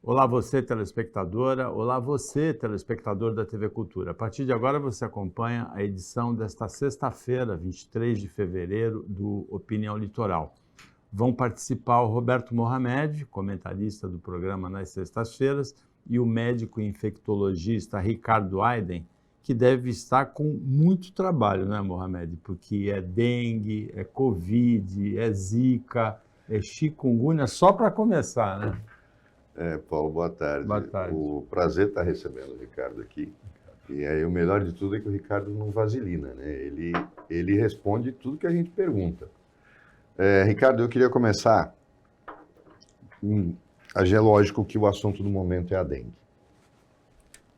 Olá você, telespectadora. Olá você, telespectador da TV Cultura. A partir de agora você acompanha a edição desta sexta-feira, 23 de fevereiro, do Opinião Litoral. Vão participar o Roberto Mohamed, comentarista do programa nas sextas-feiras, e o médico infectologista Ricardo Aiden, que deve estar com muito trabalho, né, Mohamed? Porque é dengue, é covid, é zika, é chikungunya, só para começar, né? Paulo, boa tarde. Boa tarde. O prazer estar recebendo o Ricardo aqui. E aí o melhor de tudo é que o Ricardo não vaselina, né? Ele responde tudo que a gente pergunta. Ricardo, eu queria começar. É lógico que o assunto do momento é a dengue.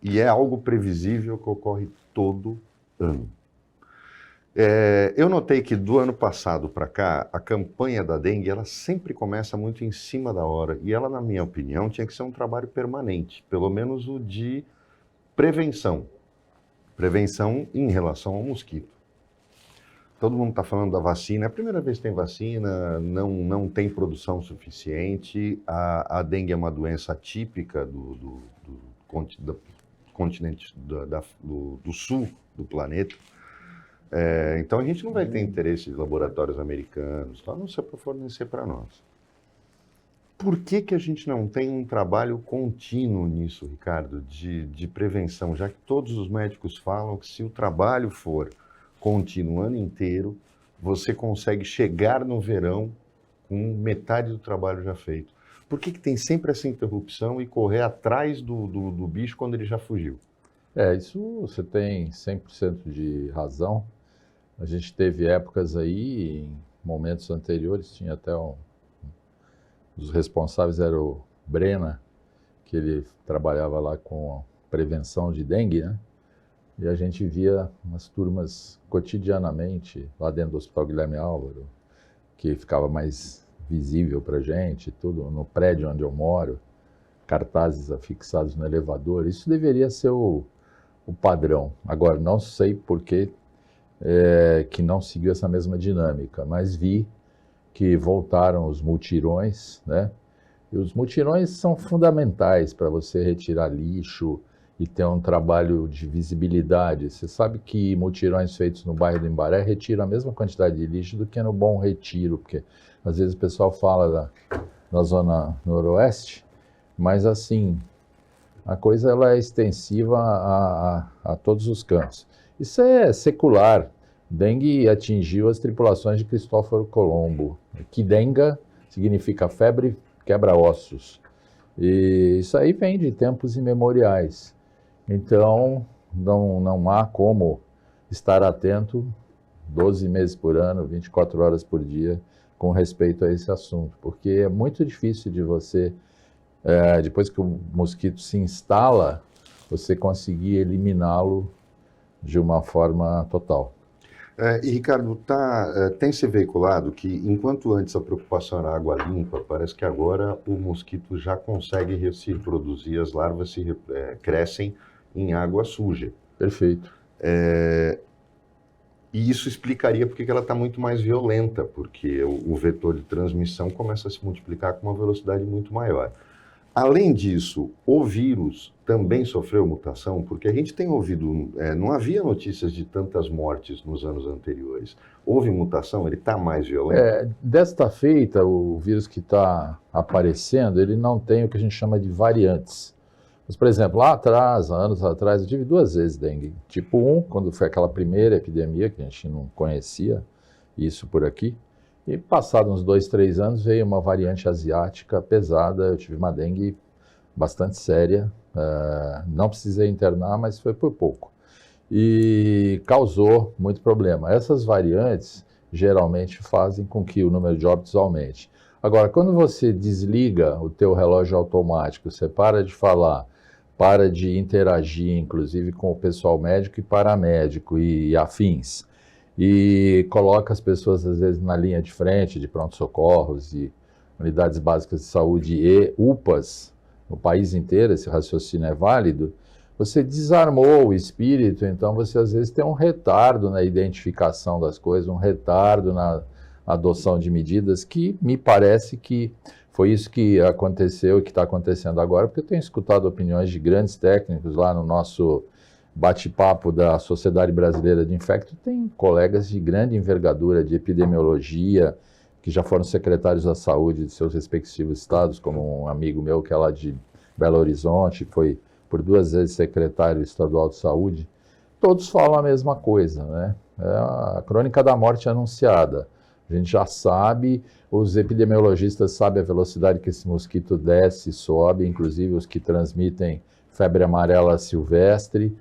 E é algo previsível que ocorre todo ano. Eu notei que do ano passado para cá, a campanha da dengue, ela sempre começa muito em cima da hora. E ela, na minha opinião, tinha que ser um trabalho permanente, pelo menos o de prevenção. Prevenção em relação ao mosquito. Todo mundo está falando da vacina, é a primeira vez que tem vacina, não tem produção suficiente. A dengue é uma doença atípica do continente do sul do planeta. Então a gente não vai ter interesse de laboratórios americanos, a não ser para fornecer para nós. Por que a gente não tem um trabalho contínuo nisso, Ricardo, de prevenção, já que todos os médicos falam que se o trabalho for contínuo o ano inteiro, você consegue chegar no verão com metade do trabalho já feito? Por que tem sempre essa interrupção e correr atrás do bicho quando ele já fugiu? Isso você tem 100% de razão. A gente teve épocas aí, em momentos anteriores, tinha até os responsáveis era o Brena, que ele trabalhava lá com prevenção de dengue, né? E a gente via umas turmas cotidianamente lá dentro do Hospital Guilherme Álvaro, que ficava mais visível para a gente, tudo no prédio onde eu moro, cartazes afixados no elevador. Isso deveria ser o padrão. Agora, não sei por que não seguiu essa mesma dinâmica, mas vi que voltaram os mutirões, né? E os mutirões são fundamentais para você retirar lixo e ter um trabalho de visibilidade. Você sabe que mutirões feitos no bairro do Embaré retiram a mesma quantidade de lixo do que no Bom Retiro, porque às vezes o pessoal fala da zona noroeste, mas assim, a coisa ela é extensiva a todos os cantos. Isso é secular. Dengue atingiu as tripulações de Cristóvaro Colombo. Quidenga significa febre quebra-ossos. E isso aí vem de tempos imemoriais. Então, não há como estar atento 12 meses por ano, 24 horas por dia, com respeito a esse assunto. Porque é muito difícil de você, depois que o mosquito se instala, você conseguir eliminá-lo de uma forma total. E Ricardo, tem se veiculado que enquanto antes a preocupação era água limpa, parece que agora o mosquito já consegue se reproduzir, as larvas crescem em água suja. Perfeito. E isso explicaria porque ela está muito mais violenta, porque o vetor de transmissão começa a se multiplicar com uma velocidade muito maior. Além disso, o vírus também sofreu mutação, porque a gente tem ouvido, não havia notícias de tantas mortes nos anos anteriores. Houve mutação? Ele está mais violento? Desta feita, o vírus que está aparecendo, ele não tem o que a gente chama de variantes. Mas, por exemplo, lá atrás, anos atrás, eu tive 2 vezes dengue. Tipo 1, quando foi aquela primeira epidemia, que a gente não conhecia isso por aqui. E passados uns 2, 3 anos, veio uma variante asiática pesada. Eu tive uma dengue bastante séria. Não precisei internar, mas foi por pouco. E causou muito problema. Essas variantes geralmente fazem com que o número de óbitos aumente. Agora, quando você desliga o teu relógio automático, você para de falar, para de interagir, inclusive, com o pessoal médico e paramédico e afins, e coloca as pessoas, às vezes, na linha de frente de pronto-socorros e unidades básicas de saúde e UPAs, no país inteiro, esse raciocínio é válido, você desarmou o espírito, então você, às vezes, tem um retardo na identificação das coisas, um retardo na adoção de medidas que me parece que Foi isso que aconteceu e que está acontecendo agora, porque eu tenho escutado opiniões de grandes técnicos lá no nosso bate-papo da Sociedade Brasileira de Infecto. Tem colegas de grande envergadura de epidemiologia, que já foram secretários da saúde de seus respectivos estados, como um amigo meu que é lá de Belo Horizonte, foi por 2 vezes secretário estadual de saúde. Todos falam a mesma coisa, né? É a crônica da morte anunciada. A gente já sabe, os epidemiologistas sabem a velocidade que esse mosquito desce e sobe, inclusive os que transmitem febre amarela silvestre,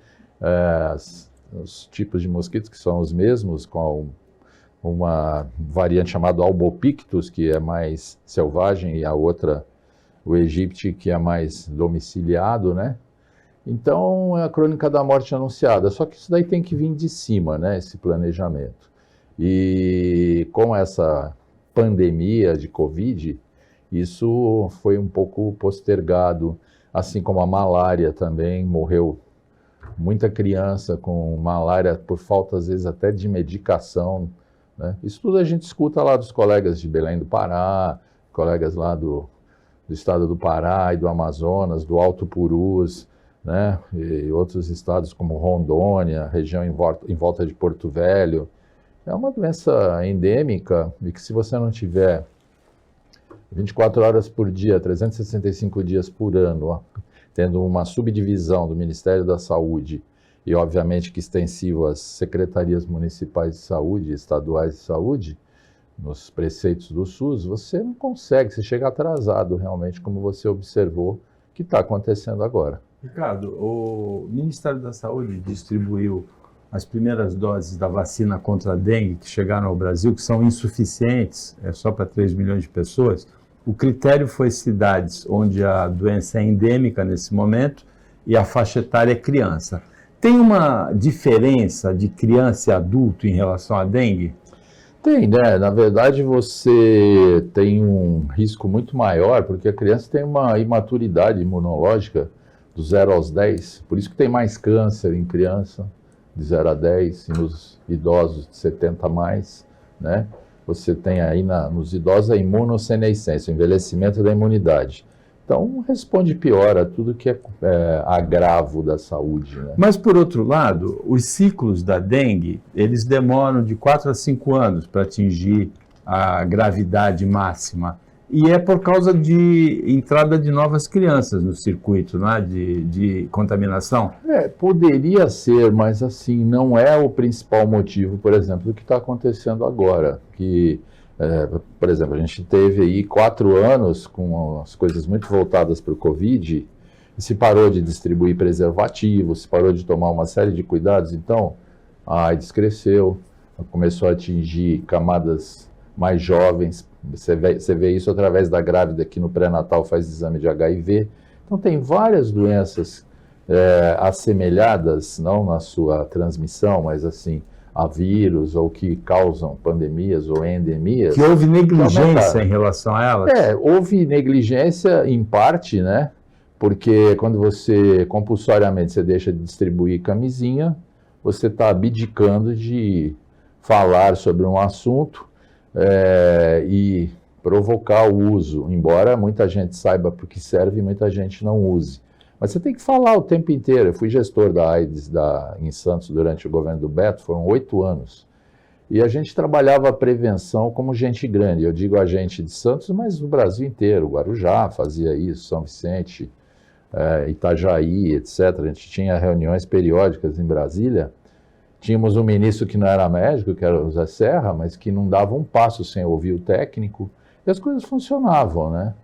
os tipos de mosquitos que são os mesmos, com uma variante chamada Albopictus, que é mais selvagem, e a outra, o Aegypti, que é mais domiciliado, né? Então, é a crônica da morte anunciada. Só que isso daí tem que vir de cima, né? Esse planejamento. E com essa pandemia de Covid, isso foi um pouco postergado, assim como a malária também. Morreu muita criança com malária por falta, às vezes, até de medicação, né? Isso tudo a gente escuta lá dos colegas de Belém do Pará, colegas lá do estado do Pará e do Amazonas, do Alto Purus, né? E outros estados como Rondônia, região em volta de Porto Velho. É uma doença endêmica e que, se você não tiver 24 horas por dia, 365 dias por ano, ó, tendo uma subdivisão do Ministério da Saúde e, obviamente, que extensivo às secretarias municipais de saúde, estaduais de saúde, nos preceitos do SUS, você não consegue, você chega atrasado realmente, como você observou que está acontecendo agora. Ricardo, o Ministério da Saúde distribuiu as primeiras doses da vacina contra a dengue que chegaram ao Brasil, que são insuficientes, é só para 3 milhões de pessoas. O critério foi cidades onde a doença é endêmica nesse momento e a faixa etária é criança. Tem uma diferença de criança e adulto em relação à dengue? Tem, né? Na verdade, você tem um risco muito maior, porque a criança tem uma imaturidade imunológica do 0 aos 10, por isso que tem mais câncer em criança, de 0 a 10, e nos idosos de 70 a mais, né? Você tem aí nos idosos a imunossenescência, o envelhecimento da imunidade. Então, responde pior a tudo que é agravo da saúde, né? Mas, por outro lado, os ciclos da dengue, eles demoram de 4 a 5 anos para atingir a gravidade máxima. E é por causa de entrada de novas crianças no circuito, não é? de contaminação. Poderia ser, mas assim, não é o principal motivo, por exemplo, do que está acontecendo agora. Que, por exemplo, a gente teve aí 4 anos com as coisas muito voltadas para o Covid, e se parou de distribuir preservativos, se parou de tomar uma série de cuidados, então a AIDS cresceu, começou a atingir camadas mais jovens. Você vê isso através da grávida que no pré-natal faz exame de HIV. Então tem várias doenças assemelhadas, não na sua transmissão, mas assim, a vírus, ou que causam pandemias ou endemias. Que houve negligência em relação a elas? Houve negligência em parte, né? Porque quando você compulsoriamente você deixa de distribuir camisinha, você está abdicando de falar sobre um assunto e provocar o uso, embora muita gente saiba para o que serve e muita gente não use. Mas você tem que falar o tempo inteiro. Eu fui gestor da AIDS em Santos durante o governo do Beto, foram 8 anos. E a gente trabalhava a prevenção como gente grande. Eu digo a gente de Santos, mas no Brasil inteiro. Guarujá fazia isso, São Vicente, Itajaí, etc. A gente tinha reuniões periódicas em Brasília. Tínhamos um ministro que não era médico, que era o Zé Serra, mas que não dava um passo sem ouvir o técnico, e as coisas funcionavam, né?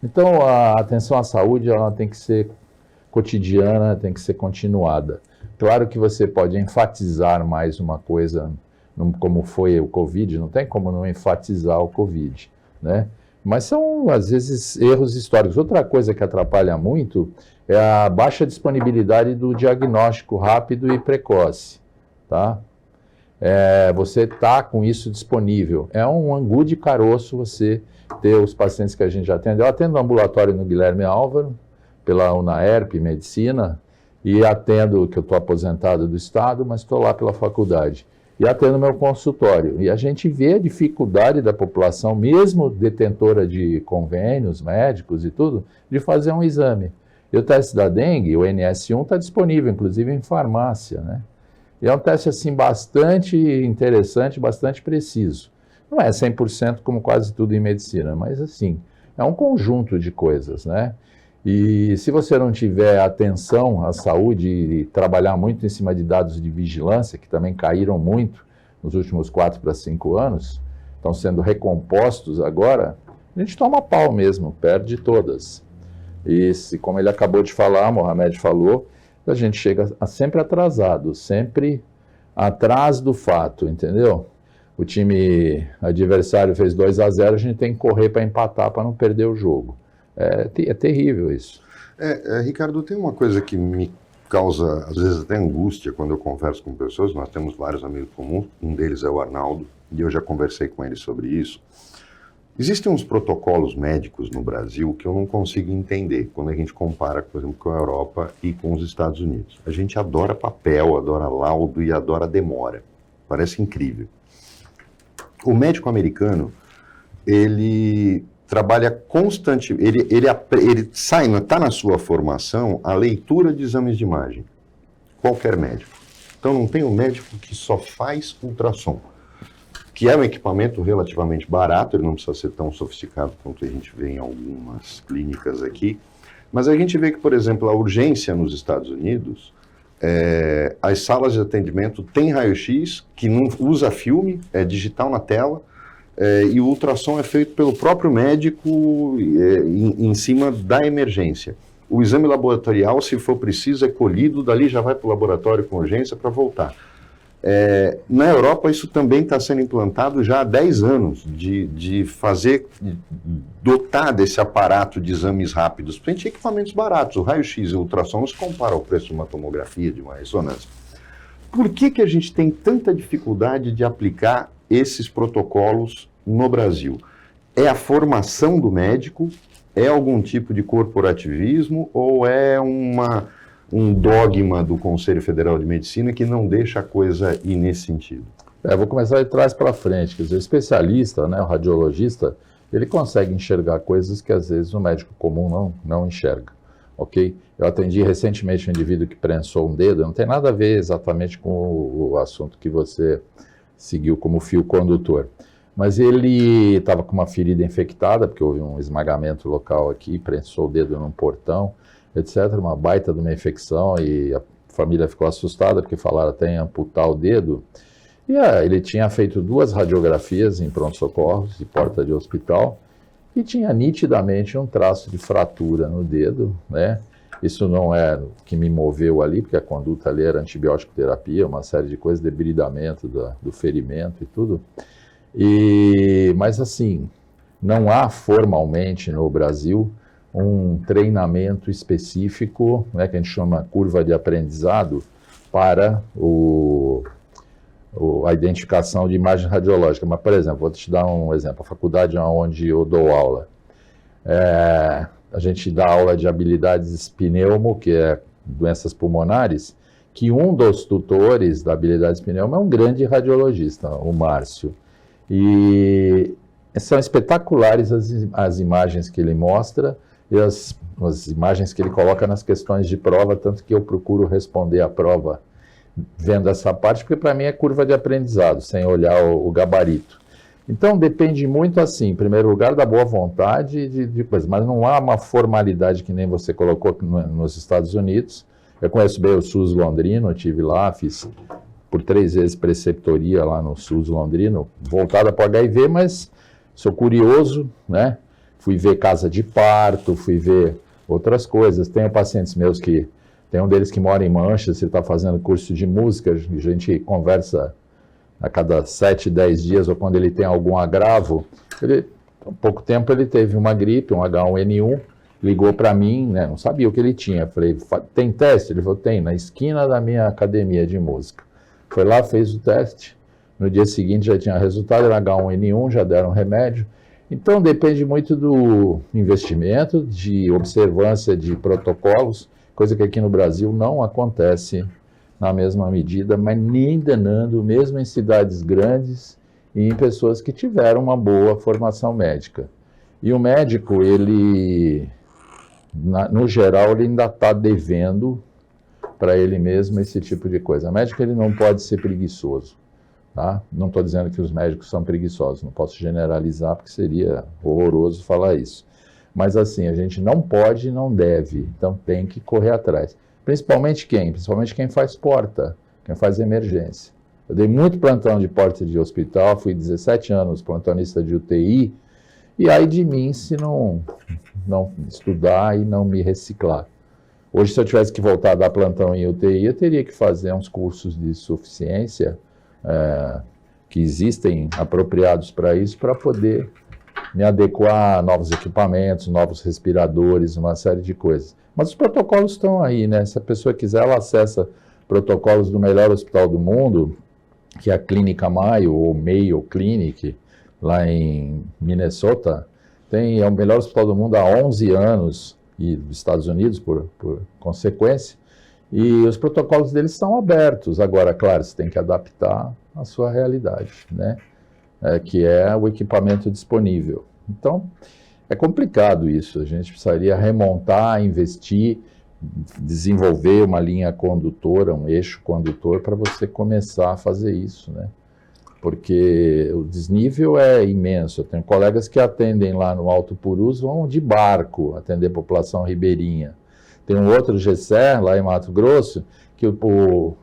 Então, a atenção à saúde, ela tem que ser cotidiana, tem que ser continuada. Claro que você pode enfatizar mais uma coisa, como foi o Covid, não tem como não enfatizar o Covid, né? Mas são, às vezes, erros históricos. Outra coisa que atrapalha muito é a baixa disponibilidade do diagnóstico rápido e precoce. Tá? Você está com isso disponível. É um angu de caroço você ter os pacientes que a gente já atende. Eu atendo no ambulatório no Guilherme Álvaro, pela UNAERP Medicina, e atendo, que eu estou aposentado do Estado, mas estou lá pela faculdade. e até no meu consultório. E a gente vê a dificuldade da população, mesmo detentora de convênios médicos e tudo, de fazer um exame. E o teste da dengue, o NS1, está disponível, inclusive em farmácia, né? E é um teste, assim, bastante interessante, bastante preciso. Não é 100% como quase tudo em medicina, mas, assim, é um conjunto de coisas, né? E se você não tiver atenção à saúde e trabalhar muito em cima de dados de vigilância, que também caíram muito nos últimos 4 para 5 anos, estão sendo recompostos agora, a gente toma pau mesmo, perde todas. E como ele acabou de falar, Mohamed falou, a gente chega sempre atrasado, sempre atrás do fato, entendeu? O time adversário fez 2-0, a gente tem que correr para empatar, para não perder o jogo. É terrível isso. Ricardo, tem uma coisa que me causa, às vezes, até angústia quando eu converso com pessoas. Nós temos vários amigos comuns, um deles é o Arnaldo, e eu já conversei com ele sobre isso. Existem uns protocolos médicos no Brasil que eu não consigo entender quando a gente compara, por exemplo, com a Europa e com os Estados Unidos. A gente adora papel, adora laudo e adora demora. Parece incrível. O médico americano, ele trabalha constante, ele sai, está na sua formação a leitura de exames de imagem. Qualquer médico. Então não tem um médico que só faz ultrassom, que é um equipamento relativamente barato, ele não precisa ser tão sofisticado quanto a gente vê em algumas clínicas aqui, mas a gente vê que, por exemplo, a urgência nos Estados Unidos, as salas de atendimento têm raio-x, que não usa filme, é digital na tela, e o ultrassom é feito pelo próprio médico em cima da emergência. O exame laboratorial, se for preciso, é colhido, dali já vai para o laboratório com urgência para voltar. Na Europa, isso também está sendo implantado já há 10 anos, de dotar desse aparato de exames rápidos, frente a equipamentos baratos. O raio-x e o ultrassom não se compara ao preço de uma tomografia, de uma ressonância. Por que a gente tem tanta dificuldade de aplicar esses protocolos no Brasil? É a formação do médico? É algum tipo de corporativismo? Ou é um dogma do Conselho Federal de Medicina que não deixa a coisa ir nesse sentido? Vou começar de trás para frente. Quer dizer, o especialista, né, o radiologista, ele consegue enxergar coisas que às vezes o médico comum não enxerga, ok? Eu atendi recentemente um indivíduo que prensou um dedo, não tem nada a ver exatamente com o assunto que você seguiu como fio condutor. Mas ele estava com uma ferida infectada, porque houve um esmagamento local aqui, prensou o dedo num portão, etc. Uma baita de uma infecção, e a família ficou assustada, porque falaram até em amputar o dedo. E ele tinha feito 2 radiografias em pronto-socorros, de porta de hospital, e tinha nitidamente um traço de fratura no dedo, né? Isso não é o que me moveu ali, porque a conduta ali era antibiótico terapia, uma série de coisas, debridamento do ferimento e tudo. Mas assim, não há formalmente no Brasil um treinamento específico, né, que a gente chama curva de aprendizado, para a identificação de imagem radiológica. Mas, por exemplo, vou te dar um exemplo. A faculdade onde eu dou aula, a gente dá aula de habilidades pneumo, que é doenças pulmonares, que um dos tutores da habilidades pneumo é um grande radiologista, o Márcio. E são espetaculares as imagens que ele mostra e as imagens que ele coloca nas questões de prova, tanto que eu procuro responder a prova vendo essa parte, porque para mim é curva de aprendizado, sem olhar o gabarito. Então depende muito, assim, em primeiro lugar, da boa vontade de coisa, mas não há uma formalidade que nem você colocou nos Estados Unidos. Eu conheço bem o SUS londrino, eu estive lá, fiz por 3 vezes preceptoria lá no SUS londrino, voltada para o HIV, mas sou curioso, né? Fui ver casa de parto, fui ver outras coisas. Tenho pacientes meus tem um deles que mora em Manchester, está fazendo curso de música, a gente conversa a cada 7, 10 dias, ou quando ele tem algum agravo. Há pouco tempo ele teve uma gripe, um H1N1, ligou para mim, né, não sabia o que ele tinha. Falei, tem teste? Ele falou, tem, na esquina da minha academia de música. Foi lá, fez o teste, no dia seguinte já tinha resultado, era H1N1, já deram remédio. Então depende muito do investimento, de observância de protocolos, coisa que aqui no Brasil não acontece na mesma medida, mas nem danando, mesmo em cidades grandes e em pessoas que tiveram uma boa formação médica. E o médico, ele, no geral, ele ainda está devendo para ele mesmo esse tipo de coisa. O médico, ele não pode ser preguiçoso. Tá? Não estou dizendo que os médicos são preguiçosos, não posso generalizar porque seria horroroso falar isso. Mas assim, a gente não pode e não deve, então tem que correr atrás. Principalmente quem? Principalmente quem faz porta, quem faz emergência. Eu dei muito plantão de porta de hospital, fui 17 anos plantonista de UTI, e aí de mim se não estudar e não me reciclar. Hoje, se eu tivesse que voltar a dar plantão em UTI, eu teria que fazer uns cursos de suficiência, que existem apropriados para isso, para poder me adequar a novos equipamentos, novos respiradores, uma série de coisas. Mas os protocolos estão aí, né? Se a pessoa quiser, ela acessa protocolos do melhor hospital do mundo, que é a Clínica Mayo, ou Mayo Clinic, lá em Minnesota. É o melhor hospital do mundo há 11 anos, e dos Estados Unidos, por consequência. E os protocolos deles são abertos. Agora, claro, você tem que adaptar à sua realidade, né? Que é o equipamento disponível. Então, é complicado isso. A gente precisaria remontar, investir, desenvolver uma linha condutora, um eixo condutor para você começar a fazer isso, né? Porque o desnível é imenso. Eu tenho colegas que atendem lá no Alto Purus, vão de barco atender a população ribeirinha. Tem um outro GCR, lá em Mato Grosso, que o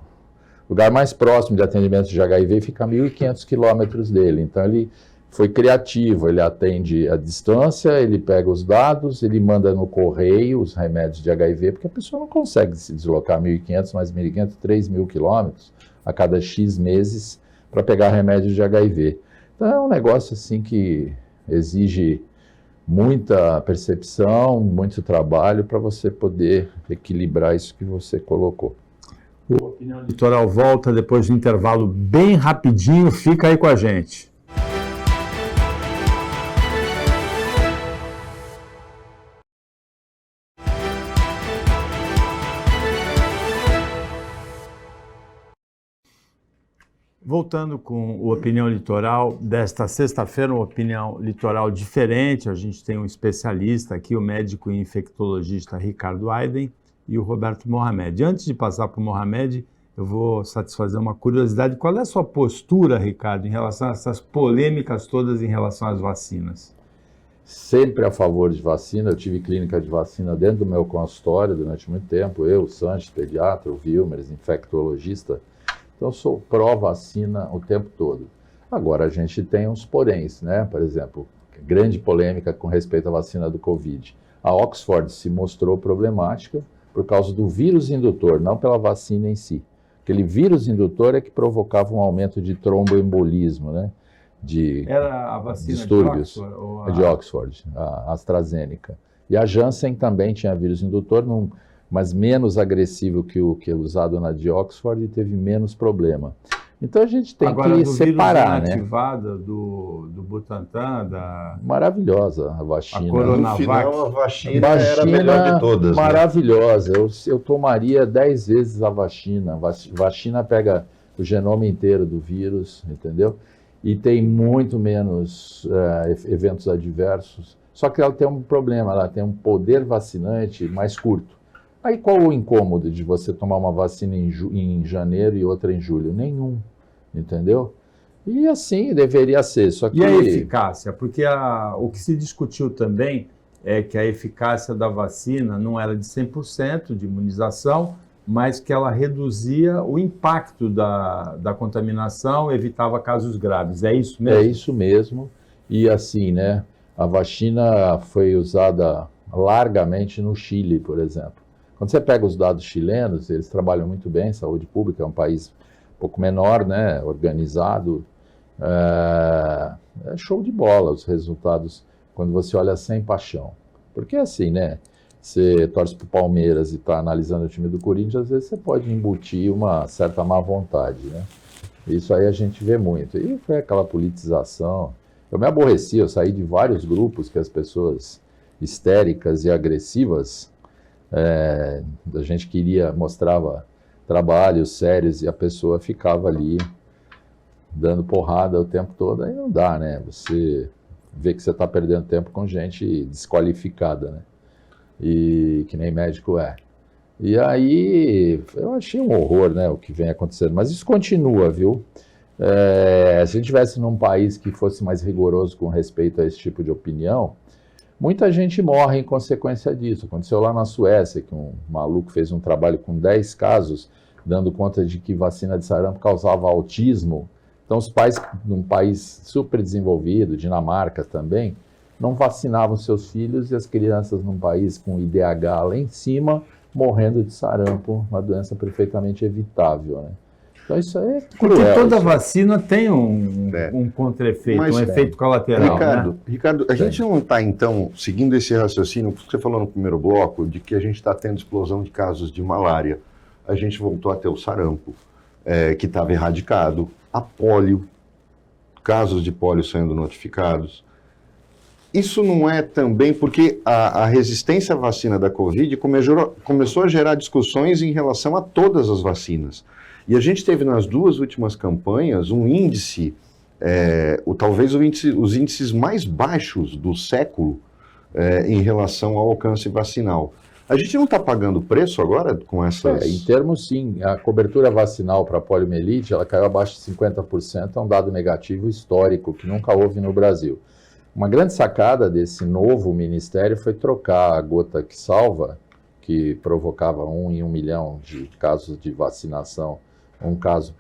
lugar mais próximo de atendimento de HIV fica a 1.500 quilômetros dele. Então, ele foi criativo, ele atende à distância, ele pega os dados, ele manda no correio os remédios de HIV, porque a pessoa não consegue se deslocar 1.500, mais 1.500, 3.000 quilômetros a cada X meses para pegar remédio de HIV. Então, é um negócio assim que exige muita percepção, muito trabalho para você poder equilibrar isso que você colocou. O Opinião Litoral volta depois do intervalo bem rapidinho, fica aí com a gente. Voltando com o Opinião Litoral desta sexta-feira, uma opinião litoral diferente. A gente tem um especialista aqui, o médico e infectologista Ricardo Aiden e o Roberto Mohamed. Antes de passar para o Mohamed, eu vou satisfazer uma curiosidade. Qual é a sua postura, Ricardo, em relação a essas polêmicas todas em relação às vacinas? Sempre a favor de vacina. Eu tive clínica de vacina dentro do meu consultório durante muito tempo. Eu, o Sanches, pediatra, o Vilmers, infectologista. Então, eu sou pró-vacina o tempo todo. Agora, a gente tem uns poréns, né? Por exemplo, grande polêmica com respeito à vacina do Covid. A Oxford se mostrou problemática por causa do vírus indutor, não pela vacina em si. Aquele vírus indutor é que provocava um aumento de tromboembolismo, né? Era a vacina distúrbios de Oxford? De Oxford, a AstraZeneca. E a Janssen também tinha vírus indutor, mas menos agressivo que o que é usado na de Oxford e teve menos problema. Então a gente tem que separar, né? Inativada do Butantan, maravilhosa a vacina. A Coronavac. No final, a vacina era a melhor de todas. Maravilhosa. Né? Eu tomaria 10 vezes a vacina. A vacina pega o genoma inteiro do vírus, entendeu? E tem muito menos eventos adversos. Só que ela tem um problema, ela tem um poder vacinante mais curto. Aí qual o incômodo de você tomar uma vacina em janeiro e outra em julho? Nenhum, entendeu? E assim deveria ser, só que... E a eficácia? Porque o que se discutiu também é que a eficácia da vacina não era de 100% de imunização, mas que ela reduzia o impacto da contaminação, evitava casos graves. É isso mesmo? É isso mesmo. E assim, né, a vacina foi usada largamente no Chile, por exemplo. Quando você pega os dados chilenos, eles trabalham muito bem, saúde pública, é um país um pouco menor, né, organizado. É show de bola os resultados quando você olha sem paixão. Porque assim, né, você torce para o Palmeiras e está analisando o time do Corinthians, às vezes você pode embutir uma certa má vontade, né? Isso aí a gente vê muito. E foi aquela politização. Eu me aborreci, eu saí de vários grupos que as pessoas histéricas e agressivas, a gente mostrava trabalhos sérios e a pessoa ficava ali dando porrada o tempo todo, aí não dá, né? Você vê que você está perdendo tempo com gente desqualificada, né? E que nem médico é. E aí, eu achei um horror, né, o que vem acontecendo. Mas isso continua, viu? Se a gente tivesse num país que fosse mais rigoroso com respeito a esse tipo de opinião, muita gente morre em consequência disso. Aconteceu lá na Suécia, que um maluco fez um trabalho com 10 casos, dando conta de que vacina de sarampo causava autismo. Então, os pais, num país super desenvolvido, Dinamarca também, não vacinavam seus filhos e as crianças num país com IDH lá em cima, morrendo de sarampo, uma doença perfeitamente evitável, né? Então isso é cruel. Porque toda isso. vacina tem um contra-efeito, um efeito colateral, né? Ricardo, a gente não está, então, seguindo esse raciocínio, que você falou no primeiro bloco, de que a gente está tendo explosão de casos de malária. A gente voltou a ter o sarampo, que estava erradicado, a pólio, casos de pólio sendo notificados. Isso não é também porque a resistência à vacina da Covid começou a gerar discussões em relação a todas as vacinas. E a gente teve nas 2 últimas campanhas um índice, os índices mais baixos do século em relação ao alcance vacinal. A gente não está pagando preço agora com essas... Em termos, sim. A cobertura vacinal para a poliomielite, ela caiu abaixo de 50%, é um dado negativo histórico que nunca houve no Brasil. Uma grande sacada desse novo ministério foi trocar a gota que salva, que provocava 1 em 1 milhão de casos de vacinação, um caso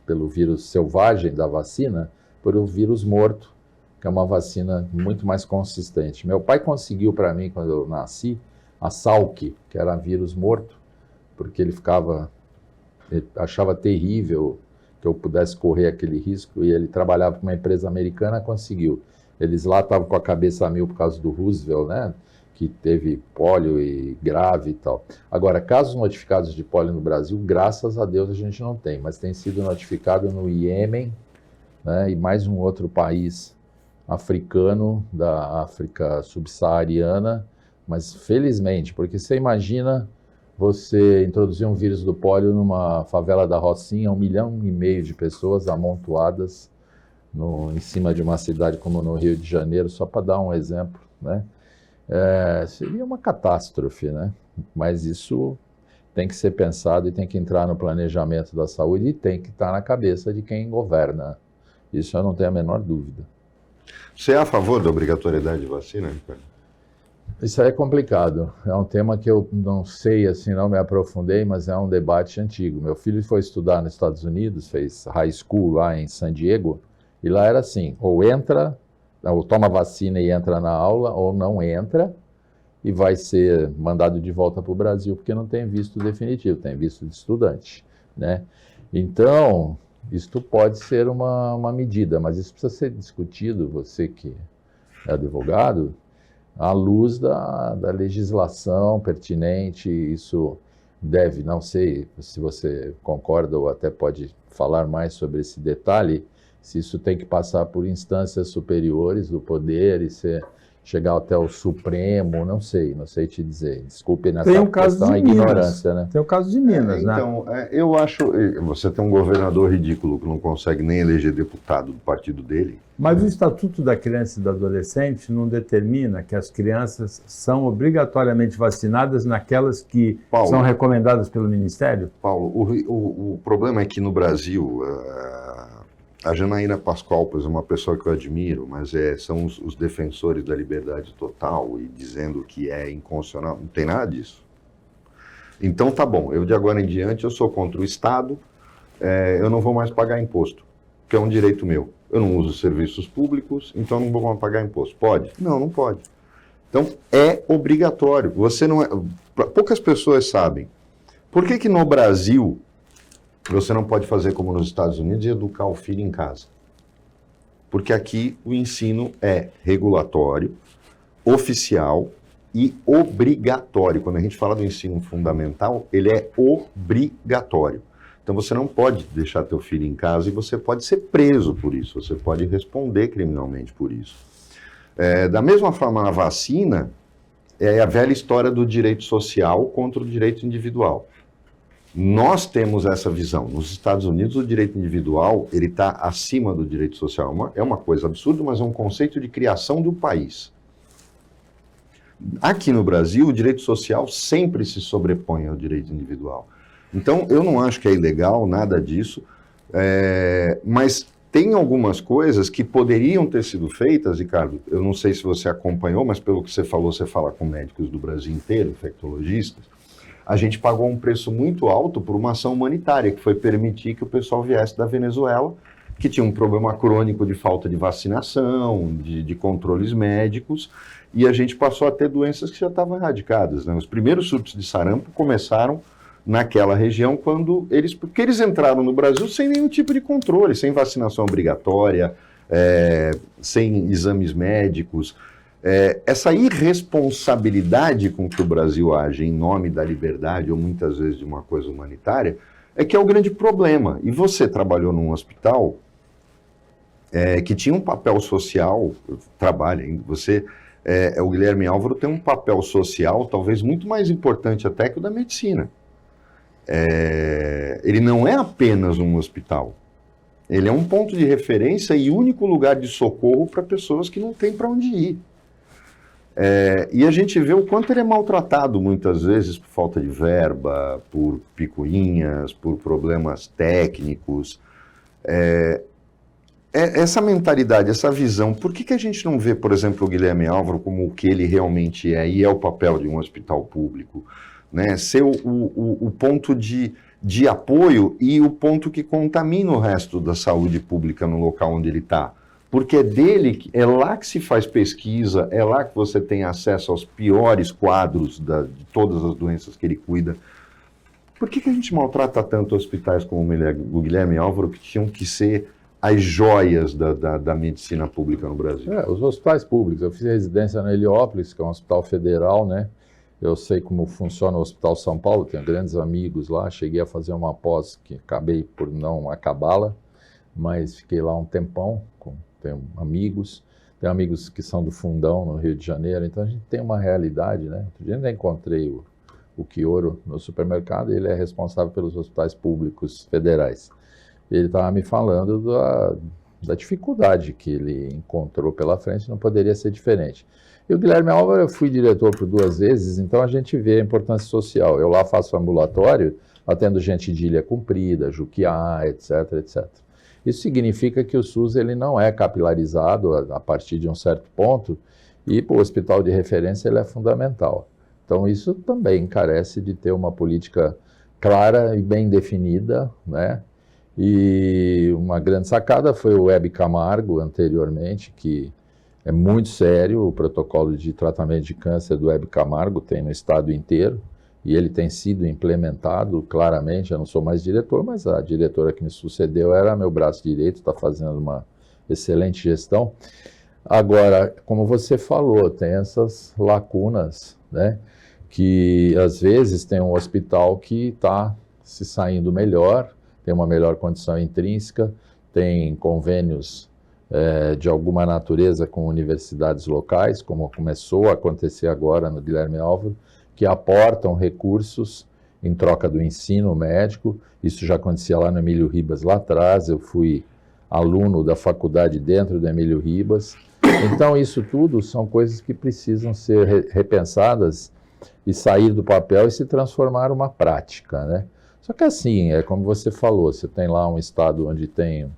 pelo vírus selvagem da vacina, por um vírus morto, que é uma vacina muito mais consistente. Meu pai conseguiu para mim, quando eu nasci, a Salk, que era vírus morto, porque ele achava terrível que eu pudesse correr aquele risco, e ele trabalhava com uma empresa americana, conseguiu. Eles lá estavam com a cabeça a mil por causa do Roosevelt, né? Que teve pólio e grave e tal. Agora, casos notificados de pólio no Brasil, graças a Deus a gente não tem, mas tem sido notificado no Iêmen, né? E mais um outro país africano, da África subsaariana, mas felizmente, porque você imagina você introduzir um vírus do pólio numa favela da Rocinha, 1,5 milhão de pessoas amontoadas em cima de uma cidade como no Rio de Janeiro, só para dar um exemplo, né? Seria uma catástrofe, né? Mas isso tem que ser pensado e tem que entrar no planejamento da saúde e tem que estar na cabeça de quem governa. Isso eu não tenho a menor dúvida. Você é a favor da obrigatoriedade de vacina, Ricardo? Isso aí é complicado. É um tema que eu não sei, assim, não me aprofundei, mas é um debate antigo. Meu filho foi estudar nos Estados Unidos, fez high school lá em San Diego, e lá era assim, ou toma vacina e entra na aula, ou não entra, e vai ser mandado de volta para o Brasil, porque não tem visto definitivo, tem visto de estudante, né? Então, isto pode ser uma medida, mas isso precisa ser discutido, você que é advogado, à luz da legislação pertinente. Isso deve, não sei se você concorda ou até pode falar mais sobre esse detalhe, se isso tem que passar por instâncias superiores do poder e chegar até o Supremo, não sei te dizer. Desculpe nessa questão a ignorância, né? Tem o caso de Minas, né? Então, eu acho, você tem um governador ridículo que não consegue nem eleger deputado do partido dele. Mas o Estatuto da Criança e do Adolescente não determina que as crianças são obrigatoriamente vacinadas naquelas que são recomendadas pelo Ministério? Paulo, o problema é que no Brasil, a Janaína Pascoal, pois é uma pessoa que eu admiro, mas são os defensores da liberdade total e dizendo que é inconstitucional, não tem nada disso. Então tá bom, eu de agora em diante eu sou contra o Estado, eu não vou mais pagar imposto, que é um direito meu. Eu não uso serviços públicos, então não vou mais pagar imposto. Pode? Não, não pode. Então é obrigatório. Poucas pessoas sabem. Por que no Brasil você não pode fazer como nos Estados Unidos e educar o filho em casa? Porque aqui o ensino é regulatório, oficial e obrigatório. Quando a gente fala do ensino fundamental, ele é obrigatório. Então você não pode deixar teu filho em casa e você pode ser preso por isso, você pode responder criminalmente por isso. Da mesma forma, na vacina, é a velha história do direito social contra o direito individual. Nós temos essa visão. Nos Estados Unidos, o direito individual ele está acima do direito social. É uma coisa absurda, mas é um conceito de criação do país. Aqui no Brasil, o direito social sempre se sobrepõe ao direito individual. Então, eu não acho que é ilegal, nada disso, mas tem algumas coisas que poderiam ter sido feitas, Ricardo, eu não sei se você acompanhou, mas pelo que você falou, você fala com médicos do Brasil inteiro, infectologistas, a gente pagou um preço muito alto por uma ação humanitária, que foi permitir que o pessoal viesse da Venezuela, que tinha um problema crônico de falta de vacinação, de controles médicos, e a gente passou a ter doenças que já estavam erradicadas, né? Os primeiros surtos de sarampo começaram naquela região porque eles entraram no Brasil sem nenhum tipo de controle, sem vacinação obrigatória, sem exames médicos. Essa irresponsabilidade com que o Brasil age em nome da liberdade ou muitas vezes de uma coisa humanitária é que é o grande problema. E você trabalhou num hospital que tinha um papel social, o Guilherme Álvaro tem um papel social talvez muito mais importante até que o da medicina. Ele não é apenas um hospital, ele é um ponto de referência e único lugar de socorro para pessoas que não têm para onde ir. E a gente vê o quanto ele é maltratado muitas vezes por falta de verba, por picuinhas, por problemas técnicos. Essa mentalidade, essa visão, por que a gente não vê, por exemplo, o Guilherme Álvaro como o que ele realmente é, e é o papel de um hospital público, né? Ser o ponto de apoio e o ponto que contamina o resto da saúde pública no local onde ele está? Porque é lá que se faz pesquisa, é lá que você tem acesso aos piores quadros de todas as doenças que ele cuida. Por que a gente maltrata tanto hospitais como o Guilherme Álvaro, que tinham que ser as joias da medicina pública no Brasil? Os hospitais públicos. Eu fiz residência na Heliópolis, que é um hospital federal, né? Eu sei como funciona o Hospital São Paulo, tenho grandes amigos lá. Cheguei a fazer uma pós que acabei por não acabá-la, mas fiquei lá um tempão. Tenho amigos que são do Fundão, no Rio de Janeiro, então a gente tem uma realidade, né? Outro dia eu ainda encontrei o Quioro no supermercado, e ele é responsável pelos hospitais públicos federais. Ele estava me falando da dificuldade que ele encontrou pela frente, não poderia ser diferente. E o Guilherme Álvaro, eu fui diretor por 2 vezes, então a gente vê a importância social. Eu lá faço ambulatório, atendo gente de Ilha Comprida, Juquiá, etc, etc. Isso significa que o SUS ele não é capilarizado a partir de um certo ponto, e para o hospital de referência ele é fundamental. Então isso também carece de ter uma política clara e bem definida, né? E uma grande sacada foi o Hebe Camargo anteriormente, que é muito sério. O protocolo de tratamento de câncer do Hebe Camargo tem no estado inteiro, e ele tem sido implementado claramente. Eu não sou mais diretor, mas a diretora que me sucedeu era meu braço direito, está fazendo uma excelente gestão. Agora, como você falou, tem essas lacunas, né? Que às vezes tem um hospital que está se saindo melhor, tem uma melhor condição intrínseca, tem convênios de alguma natureza com universidades locais, como começou a acontecer agora no Guilherme Álvaro, que aportam recursos em troca do ensino médico. Isso já acontecia lá no Emílio Ribas lá atrás, eu fui aluno da faculdade dentro do Emílio Ribas. Então isso tudo são coisas que precisam ser repensadas e sair do papel e se transformar numa prática, né? Só que assim, como você falou, você tem lá um estado onde tem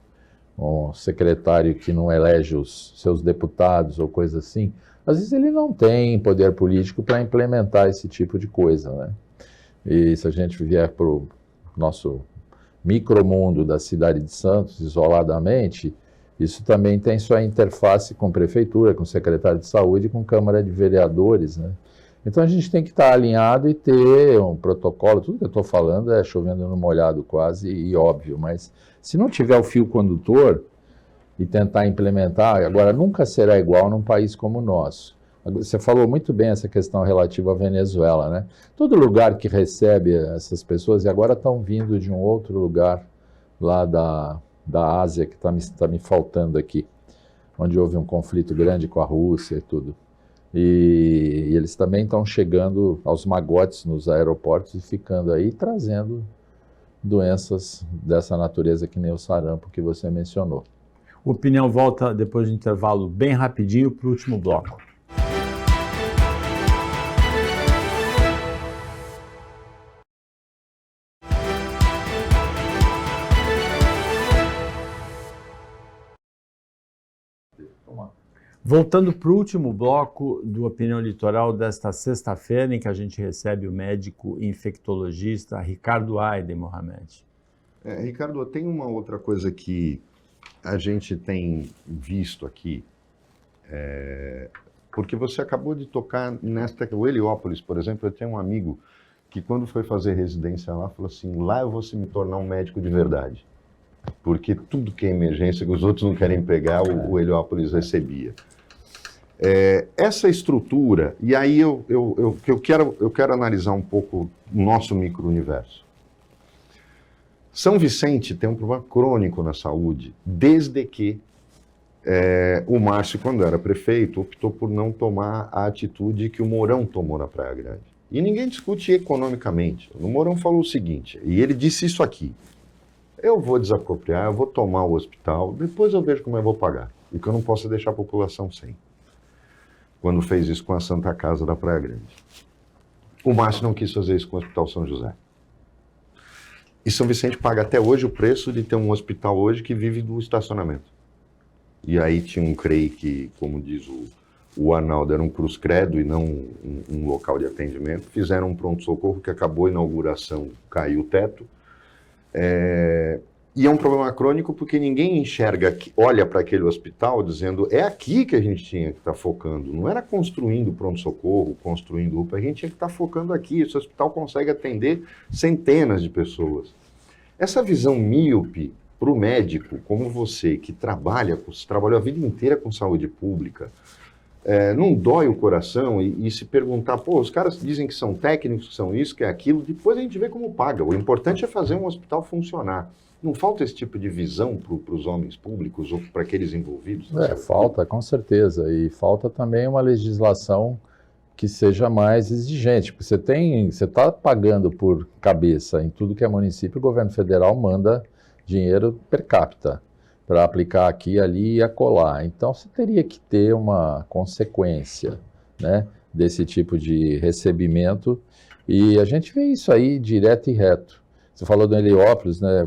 um secretário que não elege os seus deputados ou coisa assim, às vezes ele não tem poder político para implementar esse tipo de coisa, né? E se a gente vier para o nosso micromundo da cidade de Santos, isoladamente, isso também tem sua interface com prefeitura, com secretário de saúde e com Câmara de Vereadores, né? Então a gente tem que estar alinhado e ter um protocolo. Tudo que eu estou falando é chovendo no molhado quase e óbvio, mas se não tiver o fio condutor e tentar implementar, agora nunca será igual num país como o nosso. Você falou muito bem essa questão relativa à Venezuela, né? Todo lugar que recebe essas pessoas, e agora estão vindo de um outro lugar lá da Ásia, que tá me faltando aqui, onde houve um conflito grande com a Rússia e tudo. E eles também estão chegando aos magotes nos aeroportos e ficando aí, trazendo doenças dessa natureza, que nem o sarampo que você mencionou. O Opinião volta depois do intervalo bem rapidinho para o último bloco. Voltando para o último bloco do Opinião Litoral desta sexta-feira, em que a gente recebe o médico infectologista Ricardo Aiden Mohamed. Ricardo, tem uma outra coisa que a gente tem visto aqui, porque você acabou de tocar o Heliópolis, por exemplo. Eu tenho um amigo que, quando foi fazer residência lá, falou assim: lá eu vou me tornar um médico de verdade, porque tudo que é emergência que os outros não querem pegar, o Heliópolis recebia. Essa estrutura, e aí eu quero analisar um pouco o nosso micro-universo. São Vicente tem um problema crônico na saúde, desde que o Márcio, quando era prefeito, optou por não tomar a atitude que o Mourão tomou na Praia Grande. E ninguém discute economicamente. O Mourão falou o seguinte, e ele disse isso aqui: eu vou desapropriar, eu vou tomar o hospital, depois eu vejo como eu vou pagar, e que eu não posso deixar a população sem. Quando fez isso com a Santa Casa da Praia Grande. O Márcio não quis fazer isso com o Hospital São José. E São Vicente paga até hoje o preço de ter um hospital hoje que vive do estacionamento. E aí tinha um CREI que, como diz o Arnaldo, era um cruz credo e não um local de atendimento. Fizeram um pronto-socorro que acabou a inauguração, caiu o teto. E é um problema crônico porque ninguém enxerga, olha para aquele hospital dizendo: é aqui que a gente tinha que estar focando. Não era construindo pronto-socorro, construindo UPA, a gente tinha que estar focando aqui. Esse hospital consegue atender centenas de pessoas. Essa visão míope para o médico, como você, que trabalhou a vida inteira com saúde pública, não dói o coração e se perguntar: pô, os caras dizem que são técnicos, que são isso, que é aquilo, depois a gente vê como paga. O importante é fazer um hospital funcionar. Não falta esse tipo de visão para os homens públicos ou para aqueles envolvidos? Falta, com certeza. E falta também uma legislação que seja mais exigente. Porque você está pagando por cabeça em tudo que é município, o governo federal manda dinheiro per capita para aplicar aqui, ali e acolá. Então, você teria que ter uma consequência, né, desse tipo de recebimento. E a gente vê isso aí direto e reto. Você falou do Heliópolis, né?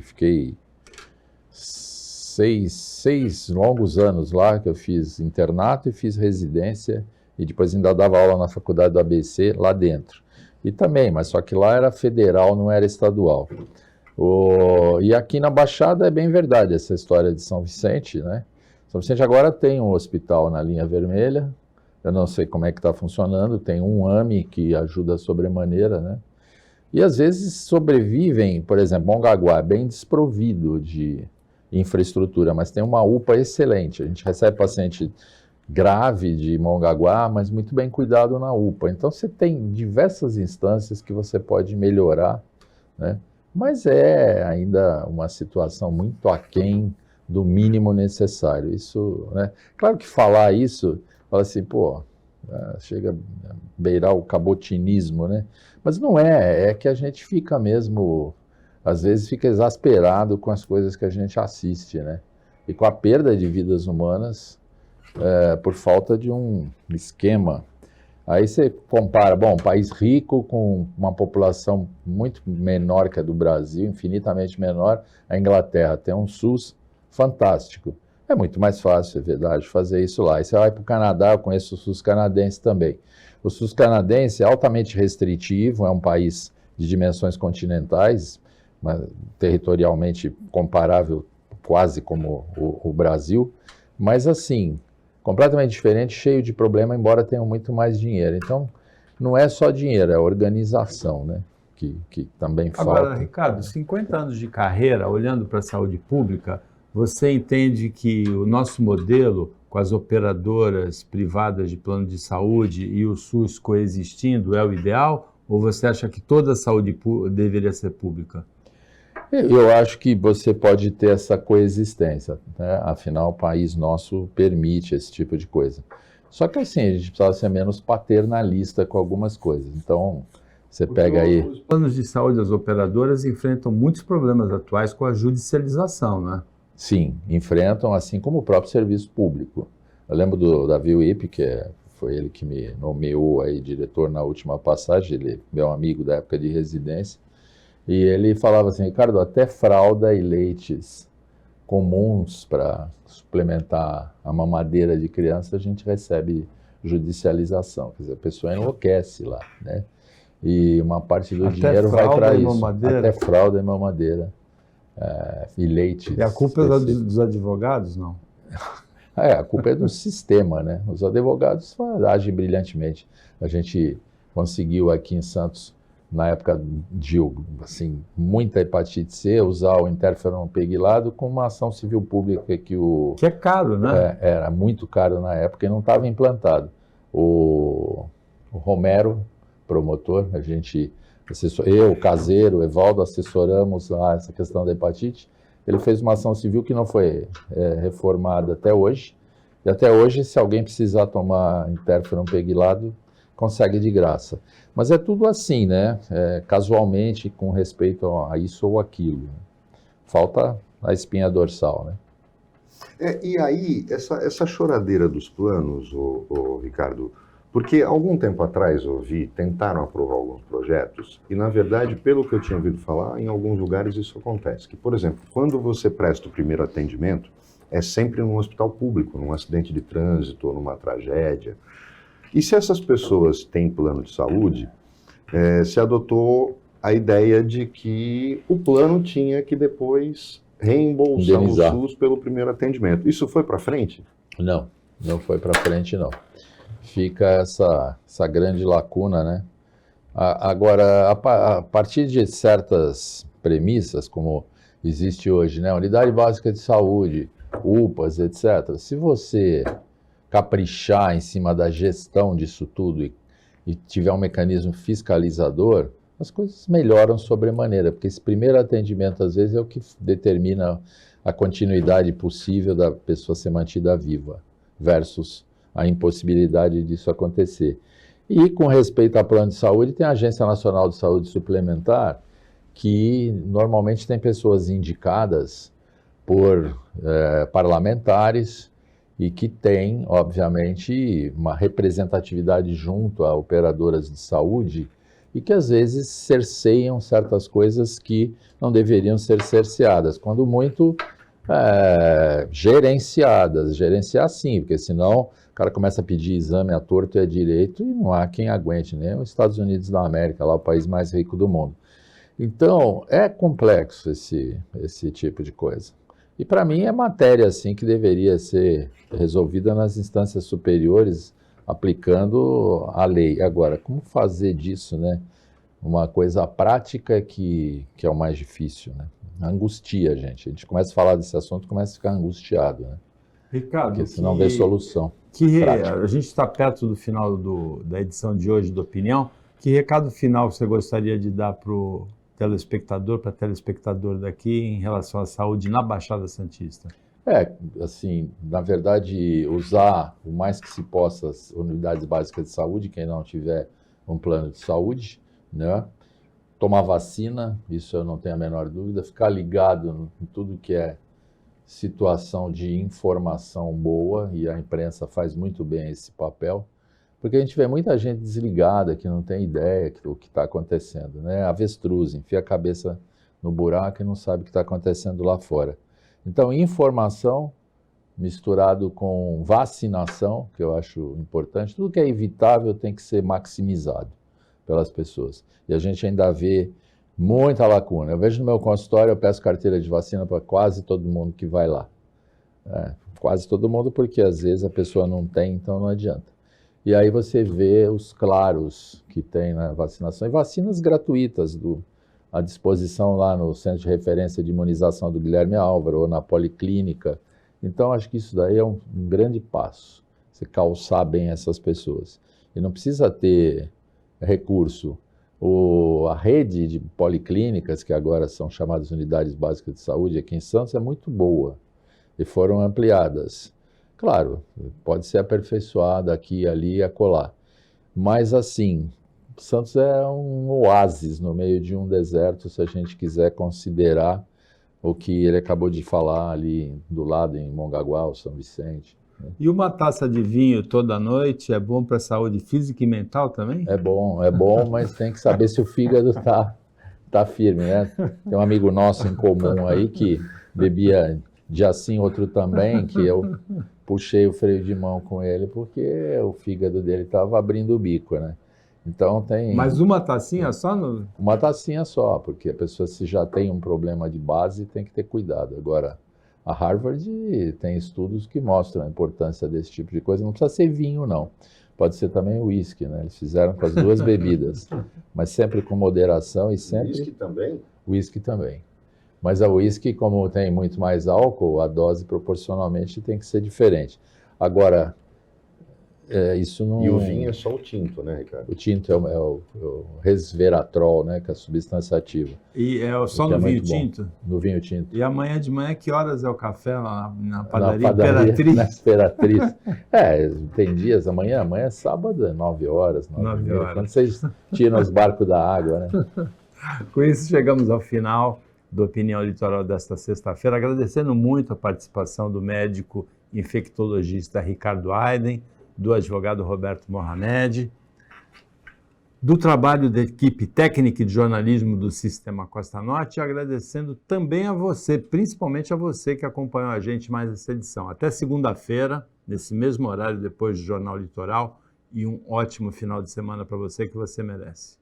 Fiquei 6 longos anos lá, que eu fiz internato e fiz residência, e depois ainda dava aula na faculdade do ABC, lá dentro. E também, mas só que lá era federal, não era estadual. E aqui na Baixada é bem verdade essa história de São Vicente, né? São Vicente agora tem um hospital na linha vermelha, eu não sei como é que está funcionando, tem um AME que ajuda sobremaneira, né? E às vezes sobrevivem, por exemplo, Mongaguá é bem desprovido de infraestrutura, mas tem uma UPA excelente. A gente recebe paciente grave de Mongaguá, mas muito bem cuidado na UPA. Então você tem diversas instâncias que você pode melhorar, né? Mas é ainda uma situação muito aquém do mínimo necessário. Isso, né? Claro que falar isso, fala assim, pô, chega a beirar o cabotinismo, né? Mas não é que a gente fica mesmo, às vezes fica exasperado com as coisas que a gente assiste, né? E com a perda de vidas humanas por falta de um esquema. Aí você compara, um país rico com uma população muito menor que a do Brasil, infinitamente menor, a Inglaterra tem um SUS fantástico. É muito mais fácil, é verdade, fazer isso lá. Aí você vai para o Canadá, eu conheço o SUS canadense também. O SUS canadense é altamente restritivo, é um país de dimensões continentais, mas territorialmente comparável quase como o Brasil, mas assim, completamente diferente, cheio de problema, embora tenham muito mais dinheiro. Então, não é só dinheiro, é organização, né? Que também falta. Agora, Ricardo, 50 anos de carreira, olhando para a saúde pública, você entende que o nosso modelo, com as operadoras privadas de plano de saúde e o SUS coexistindo, é o ideal? Ou você acha que toda a saúde deveria ser pública? Eu acho que você pode ter essa coexistência, né? Afinal, o país nosso permite esse tipo de coisa. Só que assim, a gente precisa ser menos paternalista com algumas coisas. Então, Você pega aí... Os planos de saúde das operadoras enfrentam muitos problemas atuais com a judicialização, né? Sim, enfrentam, assim como o próprio serviço público. Eu lembro do Davi Wip, foi ele que me nomeou aí diretor na última passagem, ele é meu amigo da época de residência, e ele falava assim, Ricardo, até fralda e leites comuns para suplementar a mamadeira de criança, a gente recebe judicialização, quer dizer, a pessoa enlouquece lá, né? E uma parte do dinheiro vai para isso. Mamadeira. Até fralda e mamadeira. E leite. E a culpa é dos advogados, não? A culpa é do sistema, né? Os advogados agem brilhantemente. A gente conseguiu aqui em Santos, na época de assim, muita hepatite C, usar o interferon pegilado com uma ação civil pública que é caro, né? Era muito caro na época e não estava implantado. O Romero, promotor, eu, Caseiro, Evaldo, assessoramos lá essa questão da hepatite. Ele fez uma ação civil que não foi reformada até hoje. E até hoje, se alguém precisar tomar interferon pegilado, consegue de graça. Mas é tudo assim, né? Casualmente, com respeito a isso ou aquilo. Falta a espinha dorsal, né? E aí, essa choradeira dos planos, Ricardo, porque algum tempo atrás tentaram aprovar alguns projetos, e na verdade, pelo que eu tinha ouvido falar, em alguns lugares isso acontece. Que, por exemplo, quando você presta o primeiro atendimento, é sempre num hospital público, num acidente de trânsito ou numa tragédia. E se essas pessoas têm plano de saúde, se adotou a ideia de que o plano tinha que depois reembolsar o SUS pelo primeiro atendimento. Isso foi para frente? Não foi para frente, não. Fica essa grande lacuna, né? Agora, a partir de certas premissas, como existe hoje, né? Unidade Básica de Saúde, UPAs, etc. Se você caprichar em cima da gestão disso tudo e tiver um mecanismo fiscalizador, as coisas melhoram sobremaneira, porque esse primeiro atendimento, às vezes, é o que determina a continuidade possível da pessoa ser mantida viva, versus a impossibilidade disso acontecer. E com respeito ao plano de saúde, tem a Agência Nacional de Saúde Suplementar, que normalmente tem pessoas indicadas por parlamentares e que tem, obviamente, uma representatividade junto a operadoras de saúde e que às vezes cerceiam certas coisas que não deveriam ser cerceadas, quando muito gerenciar sim, porque senão o cara começa a pedir exame à torto e à direito e não há quem aguente, nem os Estados Unidos da América, lá o país mais rico do mundo. Então, é complexo esse tipo de coisa. E para mim é matéria assim que deveria ser resolvida nas instâncias superiores, aplicando a lei. Agora, como fazer disso, né, uma coisa prática que é o mais difícil, né? Angustia, gente. A gente começa a falar desse assunto, começa a ficar angustiado, né? Ricardo, porque senão vê solução. A gente está perto do final da edição de hoje do Opinião. Que recado final você gostaria de dar para o telespectador, para a telespectador daqui, em relação à saúde na Baixada Santista? Assim, na verdade, usar o mais que se possa as unidades básicas de saúde, quem não tiver um plano de saúde, né? Tomar vacina, isso eu não tenho a menor dúvida, ficar ligado em tudo que é situação de informação boa, e a imprensa faz muito bem esse papel, porque a gente vê muita gente desligada, que não tem ideia do que está acontecendo, né? Avestruz, enfia a cabeça no buraco e não sabe o que está acontecendo lá fora. Então, informação misturado com vacinação, que eu acho importante, tudo que é evitável tem que ser maximizado pelas pessoas. E a gente ainda vê muita lacuna. Eu vejo no meu consultório, eu peço carteira de vacina para quase todo mundo que vai lá. Quase todo mundo, porque às vezes a pessoa não tem, então não adianta. E aí você vê os claros que tem na vacinação, e vacinas gratuitas à disposição lá no Centro de Referência de Imunização do Guilherme Álvaro, ou na Policlínica. Então, acho que isso daí é um grande passo, você calçar bem essas pessoas. E não precisa ter recurso. A rede de policlínicas, que agora são chamadas Unidades Básicas de Saúde, aqui em Santos, é muito boa e foram ampliadas. Claro, pode ser aperfeiçoada aqui, ali e acolá. Mas, assim, Santos é um oásis no meio de um deserto, se a gente quiser considerar o que ele acabou de falar ali do lado, em Mongaguá, ou São Vicente. E uma taça de vinho toda noite é bom para a saúde física e mental também? É bom, mas tem que saber se o fígado tá firme, né? Tem um amigo nosso em comum aí que bebia dia sim, outro também, que eu puxei o freio de mão com ele porque o fígado dele estava abrindo o bico, né? Então tem... Mas uma tacinha só? No... Uma tacinha só, porque a pessoa, se já tem um problema de base, tem que ter cuidado. Agora, a Harvard tem estudos que mostram a importância desse tipo de coisa. Não precisa ser vinho, não. Pode ser também uísque, né? Eles fizeram com as duas bebidas, mas sempre com moderação e sempre... Uísque também? Uísque também. Mas a uísque, como tem muito mais álcool, a dose proporcionalmente tem que ser diferente. Agora, isso não... E o vinho é só o tinto, né, Ricardo? O tinto é o resveratrol, né, que é a substância ativa. E é só Que no é vinho muito bom. tinto? No vinho tinto. E amanhã de manhã, que horas é o café lá na Na padaria padaria, Imperatriz? na Imperatriz. Tem dias, amanhã é sábado, é 9 horas, 9 horas. Quando vocês tiram os barcos da água, né? Com isso, chegamos ao final do Opinião Litoral desta sexta-feira, agradecendo muito a participação do médico infectologista Ricardo Aiden, do advogado Roberto Mohamed, do trabalho da equipe técnica e de jornalismo do Sistema Costa Norte, e agradecendo também a você, principalmente a você que acompanhou a gente mais essa edição. Até segunda-feira, nesse mesmo horário, depois do Jornal Litoral, e um ótimo final de semana para você que você merece.